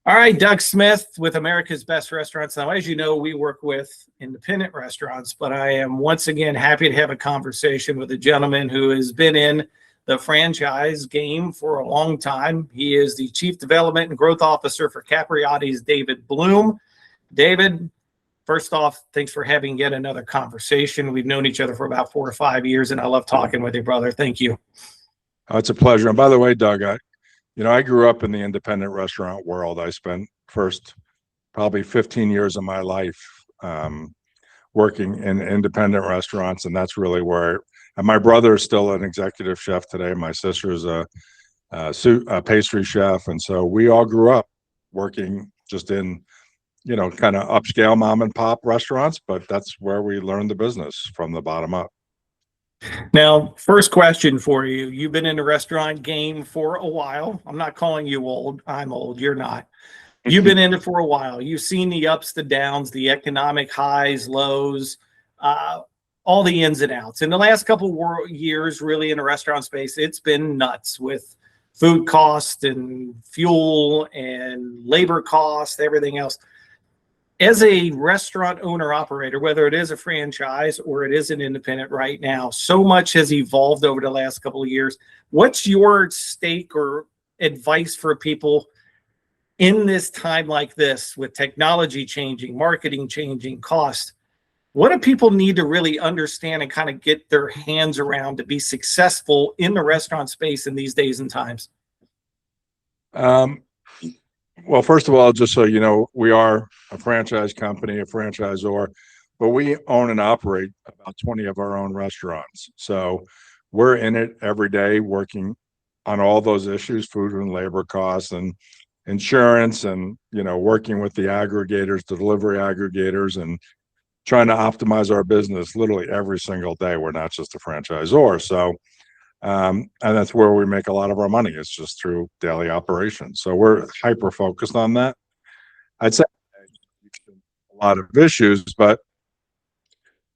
All right, Doug Smith with America's Best Restaurants. Now, as you know, we work with independent restaurants, but I am once again happy to have a conversation with a gentleman who has been in the franchise game for a long time. He is the Chief Development and Growth Officer for Capriotti's, David Bloom. David, first off, thanks for having yet another conversation. We've known each other for about 4 or 5 years, and I love talking with you, brother. Thank you. Oh, it's a pleasure. And by the way, Doug, I grew up in the independent restaurant world. I spent first probably 15 years of my life working in independent restaurants, and that's really where. And my brother is still an executive chef today. My sister is a pastry chef, and so we all grew up working just in, kind of upscale mom and pop restaurants. But that's where we learned the business from the bottom up. Now, first question for you. You've been in the restaurant game for a while. I'm not calling you old. I'm old. You're not. You've been in it for a while. You've seen the ups, the downs, the economic highs, lows, all the ins and outs. In the last couple of years, really, in the restaurant space, it's been nuts with food cost and fuel and labor cost, everything else. As a restaurant owner operator, whether it is a franchise or it is an independent right now, so much has evolved over the last couple of years. What's your stake or advice for people in this time like this, with technology changing, marketing changing, cost? What do people need to really understand and kind of get their hands around to be successful in the restaurant space in these days and times? Well, first of all, just so you know, we are a franchise company, a franchisor, but we own and operate about 20 of our own restaurants. So we're in it every day working on all those issues, food and labor costs and insurance, and, working with the aggregators, the delivery aggregators, and trying to optimize our business literally every single day. We're not just a franchisor. So and that's where we make a lot of our money. It's just through daily operations. So we're hyper focused on that. I'd say a lot of issues, but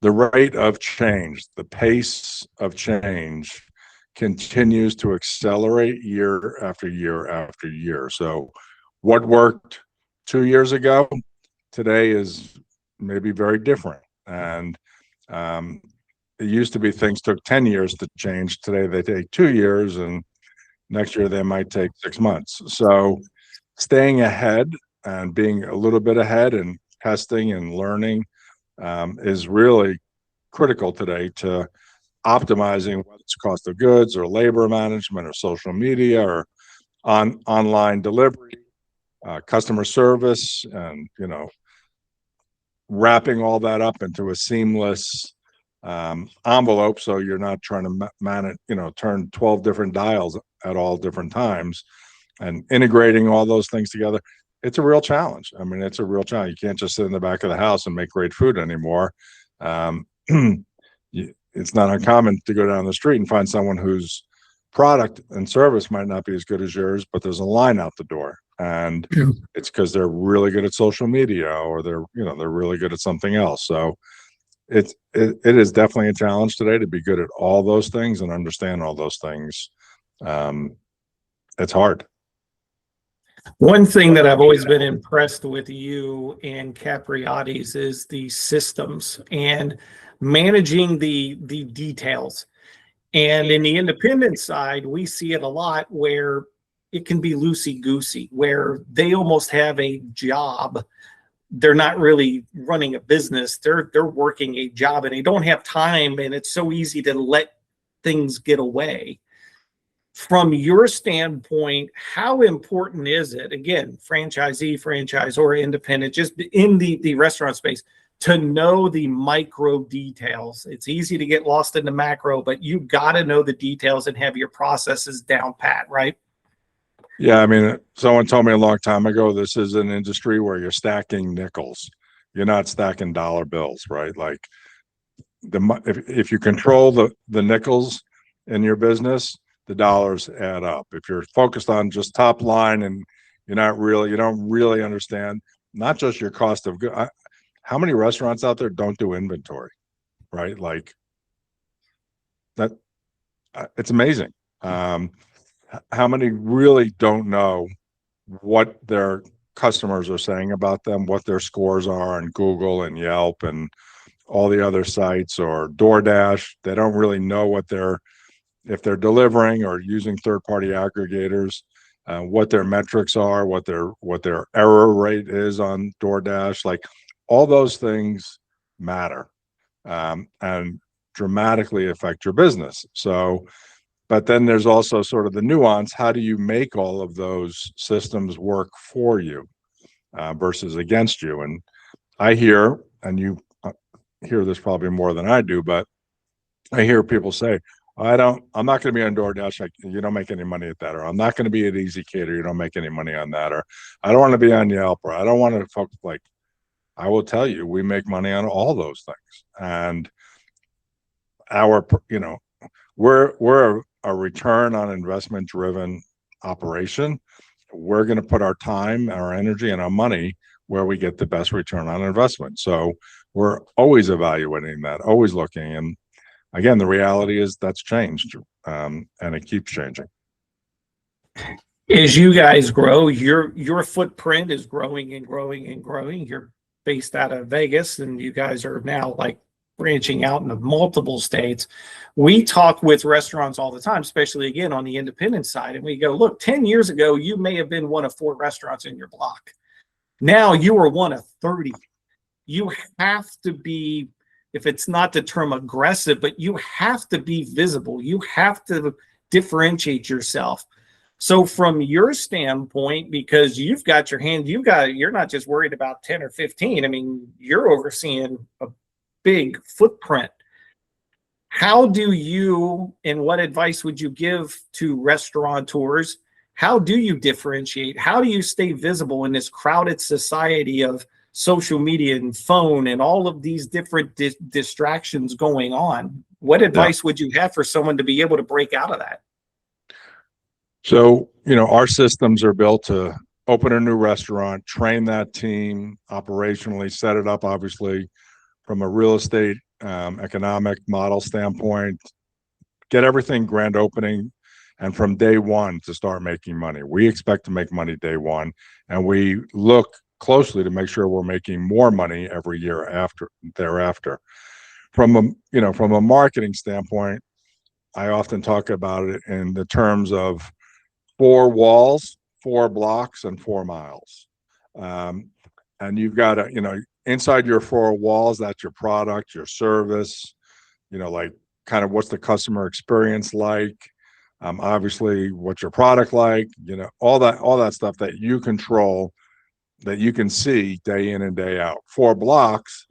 the rate of change, the pace of change continues to accelerate year after year after year. So what worked 2 years ago today is maybe very different. And it used to be things took 10 years to change. Today they take 2 years, and next year they might take 6 months. So staying ahead and being a little bit ahead and testing and learning is really critical today to optimizing, whether it's cost of goods or labor management or social media or online delivery, customer service, and wrapping all that up into a seamless envelope, so you're not trying to manage, turn 12 different dials at all different times, and integrating all those things together. It's a real challenge. I mean, it's a real challenge. You can't just sit in the back of the house and make great food anymore. It's not uncommon to go down the street and find someone whose product and service might not be as good as yours, but there's a line out the door, and it's because they're really good at social media, or they're really good at something else. So it is definitely a challenge today to be good at all those things and understand all those things. It's hard. One thing that I've always been impressed with you and Capriotti's is the systems and managing the details. And in the independent side, we see it a lot where it can be loosey-goosey, where they almost have a job. They're not really running a business. They're working a job, and they don't have time, and it's so easy to let things get away. From your standpoint, how important is it, again, franchisee, franchisor, independent, just in the restaurant space, to know the micro details? It's easy to get lost in the macro, but you got to know the details and have your processes down pat, right? Yeah, I mean, someone told me a long time ago, this is an industry where you're stacking nickels. You're not stacking dollar bills, right? Like if you control the nickels in your business, the dollars add up. If you're focused on just top line and you don't really understand not just your cost of goods. How many restaurants out there don't do inventory, right? Like that, it's amazing. How many really don't know what their customers are saying about them, what their scores are on Google and Yelp and all the other sites, or DoorDash. They don't really know if they're delivering or using third-party aggregators, what their metrics are, what their error rate is on DoorDash. Like, all those things matter, and dramatically affect your business. So, but then there's also sort of the nuance. How do you make all of those systems work for you, versus against you? And I hear, and you hear this probably more than I do, but I hear people say, I'm not going to be on DoorDash. You don't make any money at that. Or I'm not going to be at Easy Cater. You don't make any money on that. Or I don't want to be on Yelp. Or I don't want to focus. Like, I will tell you, we make money on all those things. And we're a return on investment driven operation. We're going to put our time, our energy, and our money where we get the best return on investment. So we're always evaluating that, always looking. And again, the reality is that's changed, and it keeps changing. As you guys grow, your footprint is growing and growing and growing. You're based out of Vegas, and you guys are now like branching out into multiple states. We talk with restaurants all the time, especially again on the independent side, and we go, look, 10 years ago, you may have been one of 4 restaurants in your block. Now you are one of 30. You have to be, if it's not the term aggressive, but you have to be visible. You have to differentiate yourself. So from your standpoint, because you've got your hand, you're not just worried about 10 or 15. I mean, you're overseeing a big footprint. How do you, and what advice would you give to restaurateurs? How do you differentiate? How do you stay visible in this crowded society of social media and phone and all of these different distractions going on? What advice would you have for someone to be able to break out of that? So, our systems are built to open a new restaurant, train that team operationally, set it up, obviously, from a real estate economic model standpoint, get everything grand opening, and from day one to start making money. We expect to make money day one, and we look closely to make sure we're making more money every year thereafter. From a marketing standpoint, I often talk about it in the terms of 4 walls, 4 blocks, and 4 miles. And you've got to, inside your 4 walls, that's your product, your service, like kind of what's the customer experience like, obviously what's your product like, all that stuff that you control, that you can see day in and day out. 4 blocks,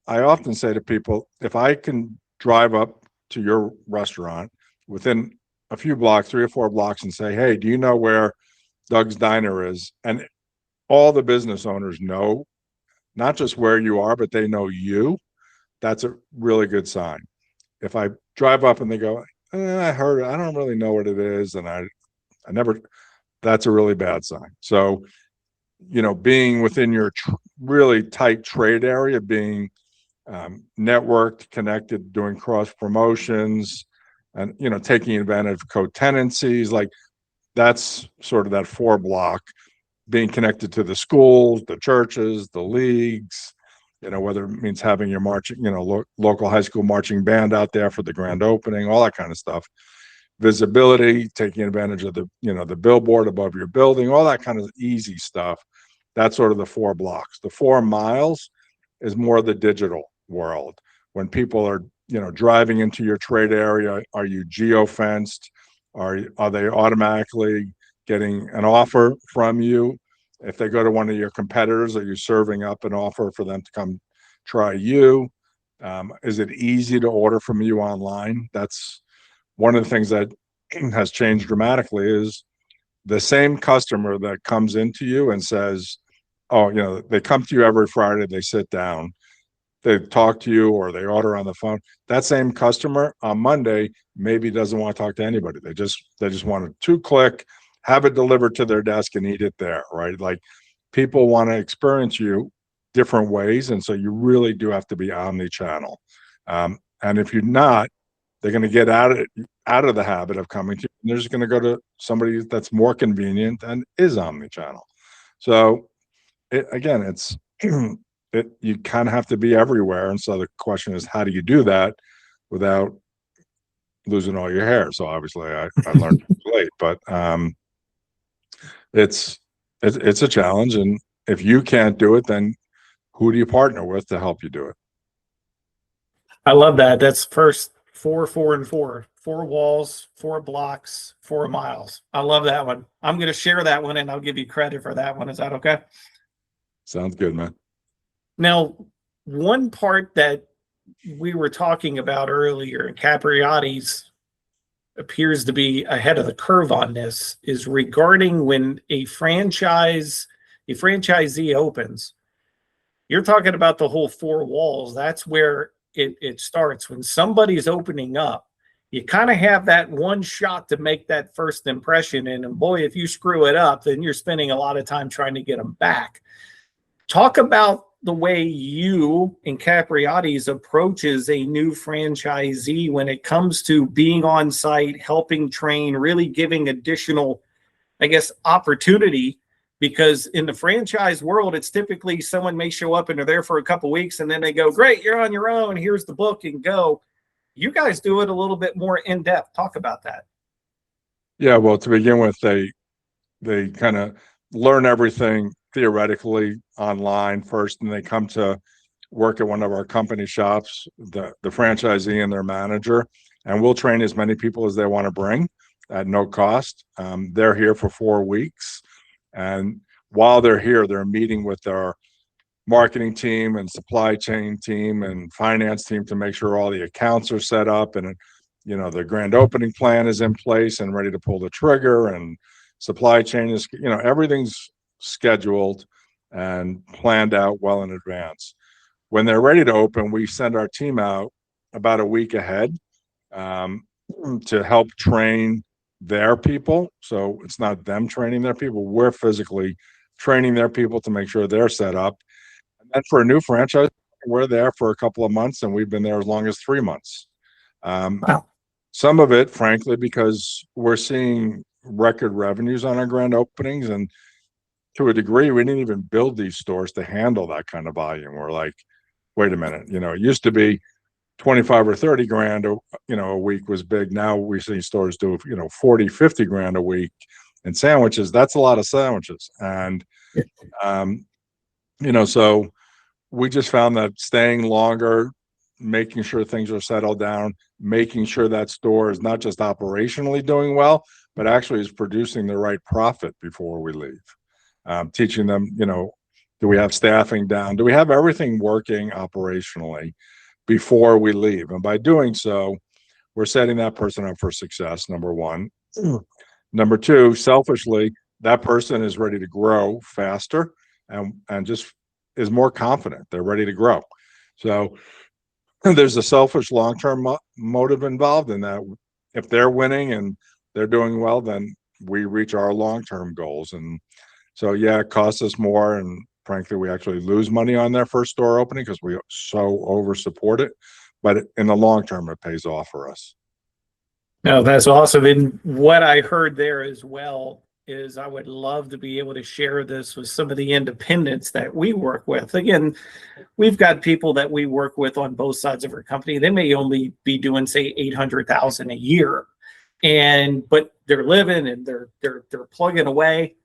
I often say to people, if I can drive up to your restaurant within a few blocks, 3 or 4 blocks, and say, hey, do you know where Doug's Diner is? And all the business owners know not just where you are, but they know you. That's a really good sign. If I drive up and they go, I heard it, I don't really know what it is, and I never, that's a really bad sign. So, being within your really tight trade area, being networked, connected, doing cross promotions, and taking advantage of co-tenancies, like that's sort of that 4 block. Being connected to the schools, the churches, the leagues, whether it means having your marching, local high school marching band out there for the grand opening, all that kind of stuff. Visibility, taking advantage of the billboard above your building, all that kind of easy stuff. That's sort of the 4 blocks. The 4 miles is more the digital world. When people are, driving into your trade area, are you geo-fenced? Are they automatically getting an offer from you? If they go to one of your competitors, are you serving up an offer for them to come try you? Is it easy to order from you online? That's one of the things that has changed dramatically. Is the same customer that comes into you and says, oh, they come to you every Friday, they sit down, they talk to you, or they order on the phone. That same customer on Monday maybe doesn't want to talk to anybody. They just want to 2-click, have it delivered to their desk and eat it there, right? Like, people want to experience you different ways, and so you really do have to be omni-channel. And if you're not, they're going to get out of the habit of coming to you, and they're just going to go to somebody that's more convenient and is omni-channel. So again, it's you kind of have to be everywhere. And so the question is, how do you do that without losing all your hair? So obviously I learned late, but it's it's a challenge. And if you can't do it, then who do you partner with to help you do it? I love that. That's first four, four, and four. Four walls, four blocks, 4 miles. I love that one. I'm going to share that one and I'll give you credit for that one. Is that okay? Sounds good, man. Now, one part that we were talking about earlier, and Capriati's appears to be ahead of the curve on this, is regarding when a franchisee opens. You're talking about the whole 4 walls. That's where it starts. When somebody's opening up, you kind of have that one shot to make that first impression. And boy, if you screw it up, then you're spending a lot of time trying to get them back. Talk about the way you and Capriati's approaches a new franchisee when it comes to being on site, helping train, really giving additional, I guess, opportunity. Because in the franchise world, it's typically someone may show up and they're there for a couple of weeks and then they go, great, you're on your own. Here's the book and go. You guys do it a little bit more in depth. Talk about that. Yeah, well, to begin with, they kind of learn everything theoretically online first, and they come to work at one of our company shops, the franchisee and their manager, and we'll train as many people as they want to bring at no cost. They're here for 4 weeks. And while they're here, they're meeting with our marketing team and supply chain team and finance team to make sure all the accounts are set up and, the grand opening plan is in place and ready to pull the trigger, and supply chain is, everything's scheduled and planned out well in advance. When they're ready to open, we send our team out about a week ahead to help train their people. So it's not them training their people. We're physically training their people to make sure they're set up. And then for a new franchise, we're there for a couple of months, and we've been there as long as 3 months. Wow. Some of it, frankly, because we're seeing record revenues on our grand openings. And to a degree, we didn't even build these stores to handle that kind of volume. We're like, wait a minute, it used to be 25 or 30 grand, a week was big. Now we see stores do, 40, 50 grand a week in sandwiches. That's a lot of sandwiches. And, so we just found that staying longer, making sure things are settled down, making sure that store is not just operationally doing well, but actually is producing the right profit before we leave. Teaching them, do we have staffing down? Do we have everything working operationally before we leave? And by doing so, we're setting that person up for success, number one. Number two, selfishly, that person is ready to grow faster and just is more confident. They're ready to grow. So there's a selfish long-term motive involved in that. If they're winning and they're doing well, then we reach our long-term goals. And so, yeah, it costs us more. And frankly, we actually lose money on their first store opening because we so over support it. But in the long term, it pays off for us. No, that's awesome. And what I heard there as well is I would love to be able to share this with some of the independents that we work with. Again, we've got people that we work with on both sides of our company. They may only be doing, say, 800,000 a year, but they're living and they're plugging away.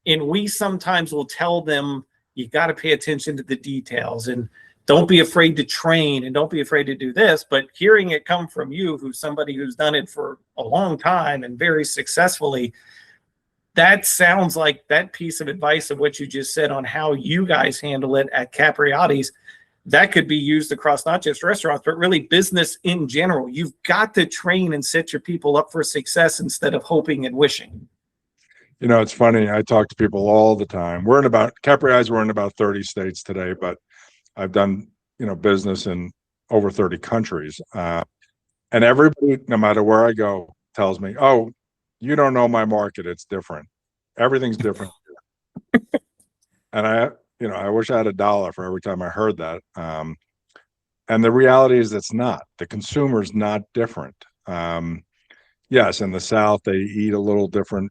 And we sometimes will tell them, you got to pay attention to the details and don't be afraid to train and don't be afraid to do this. But hearing it come from you, who's somebody who's done it for a long time and very successfully, that sounds like that piece of advice of what you just said on how you guys handle it at Capriati's, that could be used across not just restaurants, but really business in general. You've got to train and set your people up for success instead of hoping and wishing. It's funny. I talk to people all the time. We're in about 30 states today, but I've done, business in over 30 countries. And everybody, no matter where I go, tells me, oh, you don't know my market. It's different. Everything's different. And I wish I had $1 for every time I heard that. And the reality is it's not. The consumer's not different. Yes, in the South, they eat a little different,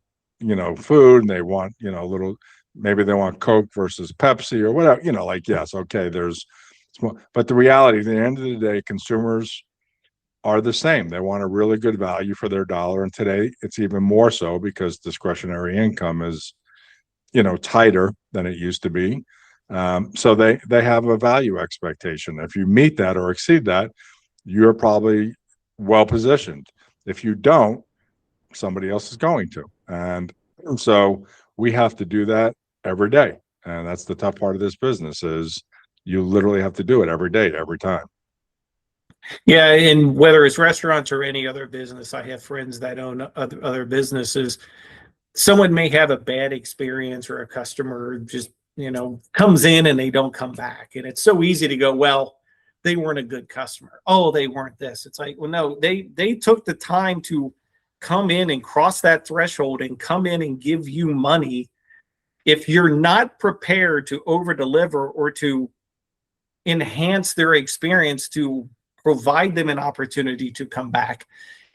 food, and they want, a little maybe they want Coke versus Pepsi or whatever, like, yes, okay, but the reality, at the end of the day, consumers are the same. They want a really good value for their dollar. And today it's even more so because discretionary income is, tighter than it used to be. So they have a value expectation. If you meet that or exceed that, you're probably well positioned. If you don't, somebody else is going to. And so we have to do that every day. And that's the tough part of this business is you literally have to do it every day, every time. Yeah, and whether it's restaurants or any other business, I have friends that own other businesses. Someone may have a bad experience or a customer just, comes in and they don't come back. And it's so easy to go, well, they weren't a good customer. Oh, they weren't this. It's like, well, no, they took the time to come in and cross that threshold and come in and give you money. If you're not prepared to over deliver or to enhance their experience to provide them an opportunity to come back,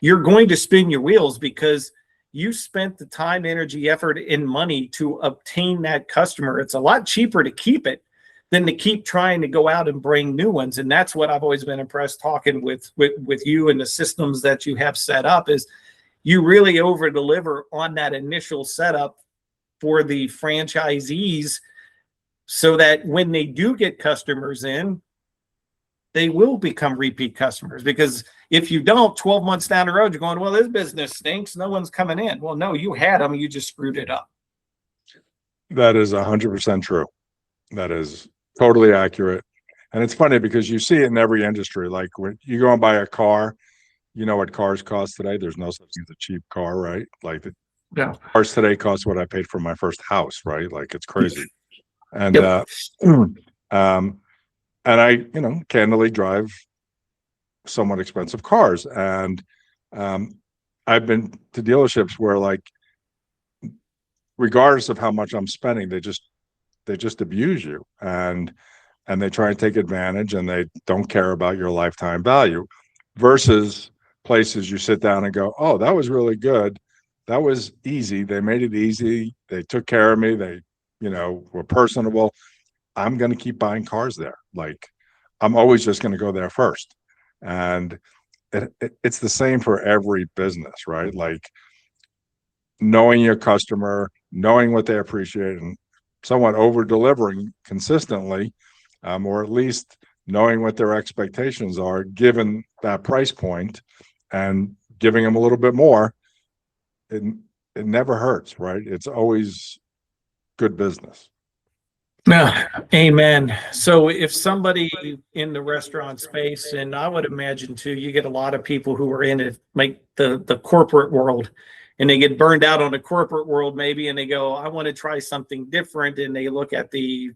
you're going to spin your wheels because you spent the time, energy, effort, and money to obtain that customer. It's a lot cheaper to keep it than to keep trying to go out and bring new ones. And that's what I've always been impressed talking with you and the systems that you have set up is you really over deliver on that initial setup for the franchisees so that when they do get customers in, they will become repeat customers. Because if you don't, 12 months down the road, you're going, well, this business stinks. No one's coming in. Well, no, you had them. You just screwed it up. That is 100% true. That is totally accurate. And it's funny because you see it in every industry. Like when you go and buy a car, you know what cars cost today? There's no such thing as a cheap car, right? Like the cars today cost what I paid for my first house, right? Like it's crazy. And and I, candidly drive somewhat expensive cars. And I've been to dealerships where, like, regardless of how much I'm spending, they just abuse you and they try and take advantage and they don't care about your lifetime value versus places you sit down and go, oh, that was really good. That was easy. They made it easy. They took care of me. They, were personable. I'm going to keep buying cars there. Like I'm always just going to go there first. And it's the same for every business, right? Like knowing your customer, knowing what they appreciate and somewhat over delivering consistently, or at least knowing what their expectations are given that price point and giving them a little bit more. It never hurts, right? It's always good business. Amen. So if somebody in the restaurant space, and I would imagine too, you get a lot of people who are in it, like the corporate world, and they get burned out on the corporate world maybe, and they go, I want to try something different. And they look at the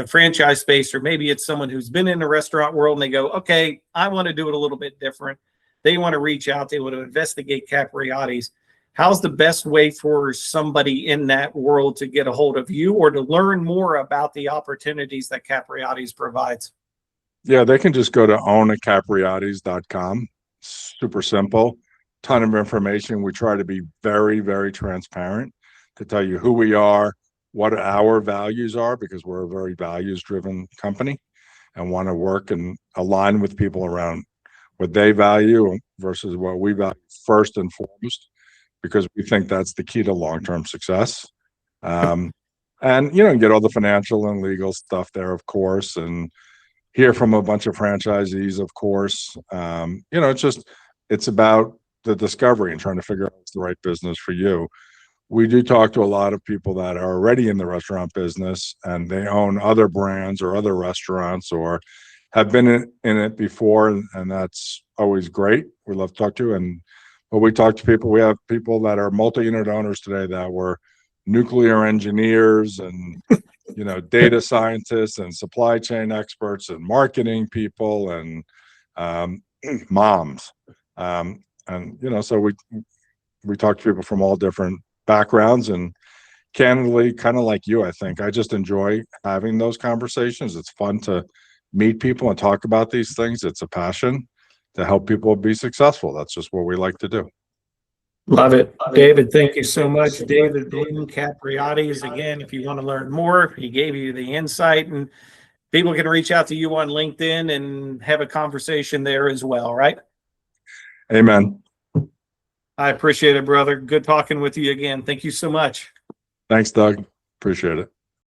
franchise space, or maybe it's someone who's been in the restaurant world and they go, okay, I want to do it a little bit different. They want to reach out, they want to investigate Capriati's. How's the best way for somebody in that world to get a hold of you or to learn more about the opportunities that Capriati's provides? Yeah, they can just go to ownacapriatis.com. Super simple, ton of information. We try to be very, very transparent to tell you who we are, what our values are, because we're a very values-driven company and want to work and align with people around what they value versus what we value first and foremost, because we think that's the key to long-term success. And, get all the financial and legal stuff there, of course, and hear from a bunch of franchisees, of course. It's about the discovery and trying to figure out what's the right business for you. We do talk to a lot of people that are already in the restaurant business and they own other brands or other restaurants or have been in it before. And that's always great. We love to talk to. But we talk to people, we have people that are multi-unit owners today that were nuclear engineers and, data scientists and supply chain experts and marketing people and moms. So we talk to people from all different backgrounds and candidly, kind of like you, I think I just enjoy having those conversations. It's fun to meet people and talk about these things. It's a passion to help people be successful. That's just what we like to do. Love it. David, thank you so much. David Bloom, Capriati's. Again, if you want to learn more, he gave you the insight, and people can reach out to you on LinkedIn and have a conversation there as well, right? Amen. I appreciate it, brother. Good talking with you again. Thank you so much. Thanks, Doug. Appreciate it.